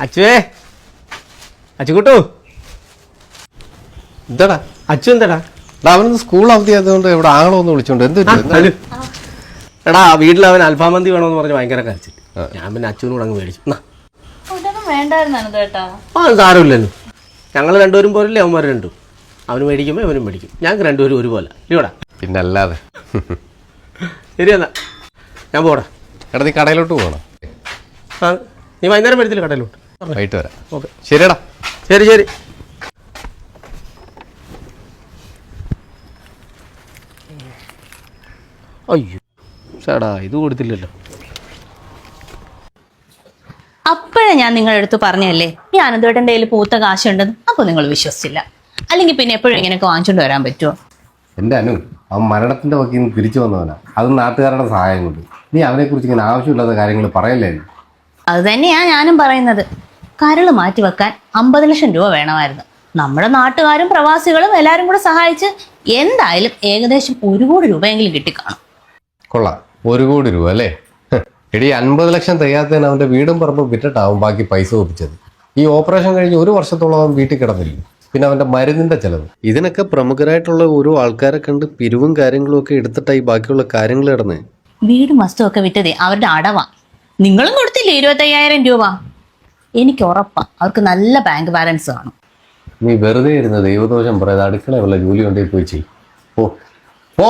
അച്ചുവേ, അച്ചുകുട്ടു, എന്താടാ അച്ചു എന്താടാ? അവനൊന്ന് സ്കൂൾ അവധിയായതുകൊണ്ട് ഇവിടെ ആങ്ങളൊന്ന് വിളിച്ചോണ്ട് എന്ത് എടാ വീട്ടിൽ അവൻ അൽഫാം മന്തി വേണമെന്ന് പറഞ്ഞ് ഭയങ്കര കരച്ചിട്ട് ഞാൻ പിന്നെ അച്ഛനും കൂടെ അങ്ങ് മേടിച്ചു. സാരമില്ലല്ലോ, ഞങ്ങൾ രണ്ടുപേരും പോരല്ലേ അവന്മാർ രണ്ടും. അവന് മേടിക്കുമ്പോൾ അവനും മേടിക്കും, ഞങ്ങൾക്ക് രണ്ടുപേരും ഒരുപോലെ ഇല്ലടാ. പിന്നെ അല്ലാതെ. ശരി എന്നാ ഞാൻ പോടാ. എടാ നീ കടയിലോട്ട് പോകണം. ആ നീ വൈകുന്നേരം വരത്തില്ല കടയിലോട്ട്? വൈകിട്ട് വരാം. ഓക്കെ ശരിയടാ. ശരി ശരി. അയ്യോ ചേടാ, ഇത് കൊടുത്തില്ലല്ലോ. അപ്പോഴേ ഞാൻ നിങ്ങളുടെ അടുത്ത് പറഞ്ഞല്ലേ ഈ അനന്തേട്ടൻ്റെ കയ്യിൽ പൂത്ത കാശുണ്ടെന്ന്. അപ്പോൾ നിങ്ങൾ വിശ്വസിച്ചില്ല. അല്ലെങ്കിൽ പിന്നെ എപ്പോഴും ഇങ്ങനെയൊക്കെ വാങ്ങിച്ചുകൊണ്ട് വരാൻ പറ്റുമോ? എൻ്റെ അനു, അവൻ മരണത്തിൻ്റെ വക്കിൽ നിന്ന് തിരിച്ചു വന്നവനാ. അത് നാട്ടുകാരുടെ സഹായം കൊണ്ട്. നീ അവനെക്കുറിച്ച് ഇങ്ങനെ ആവശ്യമില്ലാത്ത കാര്യങ്ങൾ പറയല്ലേ. അത് തന്നെയാ ഞാനും പറയുന്നത്. കരൾ മാറ്റി വെക്കാൻ 50 ലക്ഷം രൂപ വേണമായിരുന്നു. നമ്മുടെ നാട്ടുകാരും പ്രവാസികളും എല്ലാവരും കൂടെ സഹായിച്ച് എന്തായാലും ഏകദേശം 1 കോടി രൂപയെങ്കിലും കിട്ടിക്കാണും. കൊള്ളാം, 1 കോടി രൂപ അല്ലേ? എടി 50 ലക്ഷം തികയാത്തതിന് അവൻ്റെ വീടും പറമ്പും വിറ്റിട്ടാവും ബാക്കി പൈസ ഒപ്പിച്ചത്. ഈ ഓപ്പറേഷൻ കഴിഞ്ഞ് 1 വർഷത്തോളം അവൻ വീട്ടിൽ കിടന്നില്ല. പിന്നെ അവൻ്റെ മരുന്നിൻ്റെ ചെലവ്. ഇതിനൊക്കെ പ്രമുഖരായിട്ടുള്ള ഓരോ ആൾക്കാരെ കണ്ട് പിരിവും കാര്യങ്ങളും ഒക്കെ എടുത്തിട്ടായി ബാക്കിയുള്ള കാര്യങ്ങൾ കിടന്ന്. വീടും വസ്തുവും ഒക്കെ വിറ്റതേ അവരുടെ അടവാ. നിങ്ങളും കൊടുത്തില്ലേ 25,000 രൂപ? എനിക്ക് ഉറപ്പാ അവർക്ക് നല്ല ബാങ്ക് ബാലൻസ് കാണും. നീ വെറുതെ ഇരുന്ന് ദൈവദോഷം പറയാതെ അടുക്കളയുള്ള ജോലി കൊണ്ടേ പോയി ചെയ്യും. ഓ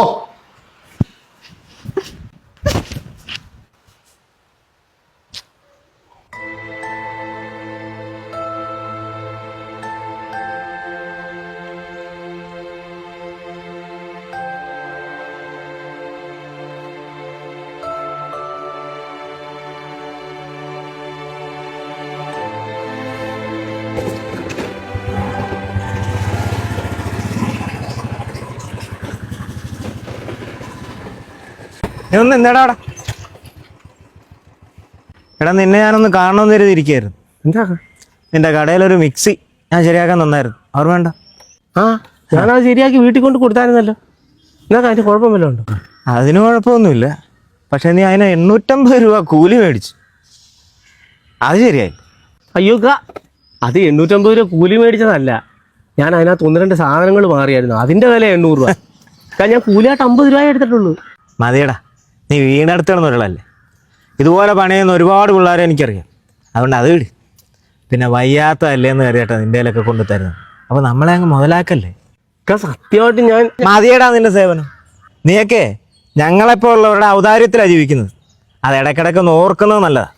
ഒന്ന് എന്താടാ അവിടെ? എടാ നിന്നെ ഞാനൊന്ന് കാണണമെന്ന് കരുതിയിരിക്കുകയായിരുന്നു. എന്താ? നിന്റെ കടയിലൊരു മിക്സി ഞാൻ ശരിയാക്കാൻ തന്നായിരുന്നു. അവർ വേണ്ട? ആ ഞാനത് ശരിയാക്കി വീട്ടിൽ കൊണ്ട് കൊടുത്തായിരുന്നല്ലോ. എന്നാ അതിന് കുഴപ്പം വല്ലതും ഉണ്ടോ? അതിന് കുഴപ്പമൊന്നുമില്ല. പക്ഷെ നീ അതിന് 850 രൂപ കൂലി മേടിച്ചു. അത് ശരിയായി. അയ്യോ അത് 850 രൂപ കൂലി മേടിച്ചതല്ല. ഞാൻ അതിനകത്ത് 1-2 സാധനങ്ങൾ മാറിയായിരുന്നു. അതിൻ്റെ വില 800 രൂപ. ഞാൻ കൂലിയായിട്ട് 50 രൂപ എടുത്തിട്ടുള്ളൂ. മതിയടാ, നീ വീണടുത്ത് കിടന്നൊരാളല്ലേ. ഇതുപോലെ പണിയുന്ന ഒരുപാട് പിള്ളേരെ എനിക്കറിയാം. അതുകൊണ്ട് അത് വിട്. പിന്നെ വയ്യാത്തതല്ലേ എന്ന് കരുതിയിട്ടാ നിൻ്റെ കയ്യിലൊക്കെ കൊണ്ടു തരുന്നത്. അപ്പോൾ നമ്മളെ അങ്ങ് മുതലാക്കല്ലേ. സത്യമായിട്ട് ഞാൻ മതിയടാ നിന്റെ സേവനം. നീയൊക്കെ ഞങ്ങളെപ്പോൾ ഉള്ളവരുടെ ഔദാര്യത്തിലാണ് ജീവിക്കുന്നത്. അത് ഇടയ്ക്കിടയ്ക്ക് ഒന്ന് ഓർക്കുന്നത് നല്ലതാ.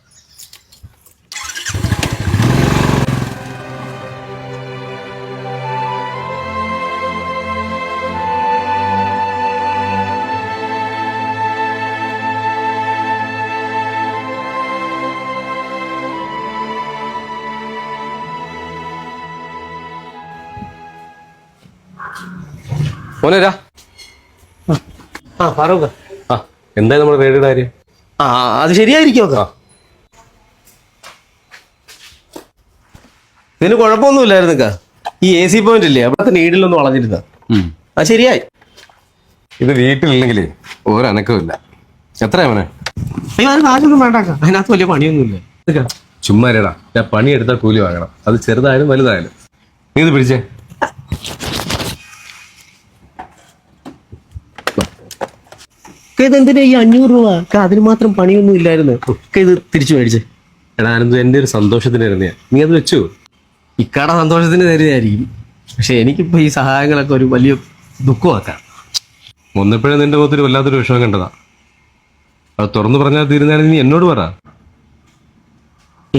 മോനേരാ. ആ ഫാറൂഖ്, ആ എന്തായി നമ്മുടെ റേഡിയുടെ കാര്യം? ആ അത് ശരിയായിരിക്കും. ഇതിന് കുഴപ്പമൊന്നുമില്ലായിരുന്നു. ഈ AC പോയിന്റ് ഇല്ലേ, അവിടുത്തെ നീഡിലൊന്നും വളഞ്ഞിരുന്ന അത് ശരിയായി. ഇത് വീട്ടിലില്ലെങ്കിലേ ഒരനക്കമില്ല. എത്രയാ മോനെ? അയ്യോ അത് കാശൊന്നും വേണ്ടാക്ക, അതിനകത്ത് വലിയ പണിയൊന്നുമില്ല. ചുമ്മാരടാ, ഞാൻ പണിയെടുത്താൽ കൂലി വാങ്ങണം. അത് ചെറുതായാലും വലുതായാലും. നീ ഇത് പിടിച്ചേ. ഇതെന്തിനാ ഈ 500 രൂപ? അതിന് മാത്രം പണിയൊന്നും ഇല്ലായിരുന്നു. ഇത് തിരിച്ചു മേടിച്ചേ. എടാ ആനന്ദ, എൻ്റെ ഒരു സന്തോഷത്തിന് തരുന്നയാ. നീ അത് വെച്ചു. ഇക്കാടെ സന്തോഷത്തിന് തരുന്നതായിരിക്കും. പക്ഷെ എനിക്കിപ്പോൾ ഈ സഹായങ്ങളൊക്കെ ഒരു വലിയ ദുഃഖമാക്കാം. ഒന്നപ്പോഴും നിന്റെ മുഖത്തൊരു വല്ലാത്തൊരു വിഷമം കണ്ടതാ. അത് തുറന്നു പറഞ്ഞാൽ തീരുന്നതാണെങ്കിൽ നീ എന്നോട് പറ.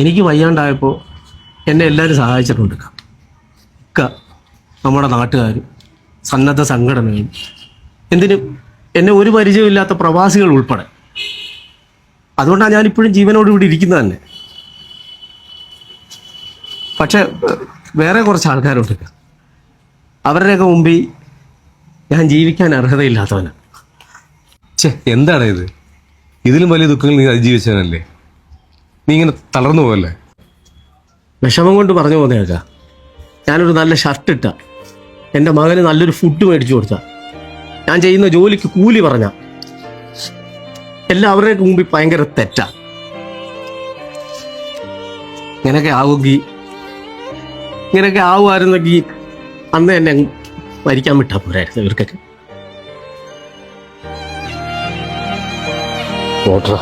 എനിക്ക് വയ്യാണ്ടായപ്പോൾ എന്നെ എല്ലാവരും സഹായിച്ചിട്ടുണ്ട്. നമ്മുടെ നാട്ടുകാരും സന്നദ്ധ സംഘടനയും, എന്തിനും എന്നെ ഒരു പരിചയമില്ലാത്ത പ്രവാസികൾ ഉൾപ്പെടെ. അതുകൊണ്ടാണ് ഞാനിപ്പോഴും ജീവനോടുകൂടി ഇരിക്കുന്നത് തന്നെ. പക്ഷെ വേറെ കുറച്ച് ആൾക്കാരുണ്ട്, അവരുടെയൊക്കെ മുമ്പിൽ ഞാൻ ജീവിക്കാൻ അർഹതയില്ലാത്തവനാണ്. എന്താണ് ഇത്? ഇതിലും വലിയ ദുഃഖങ്ങൾ നീ അതിജീവിച്ചവനല്ലേ. നീ ഇങ്ങനെ തളർന്നു പോകല്ലേ. വിഷമം കൊണ്ട് പറഞ്ഞു പോകുന്നേക്കാം. ഞാനൊരു നല്ല ഷർട്ട് ഇട്ട, എൻ്റെ മകന് നല്ലൊരു ഫുഡ് മേടിച്ചു കൊടുത്ത, ഞാൻ ചെയ്യുന്ന ജോലിക്ക് കൂലി പറഞ്ഞ, എല്ലാവരുടെയൊക്കെ മുമ്പിൽ ഭയങ്കര തെറ്റാ. ഇങ്ങനെയൊക്കെ ആവുമായിരുന്നെങ്കിൽ അന്ന് എന്നെ അങ്ങ് മരിക്കാൻ വിട്ടാൽ പോരായിരുന്നു ഇവർക്കൊക്കെ. ഓട്ടറ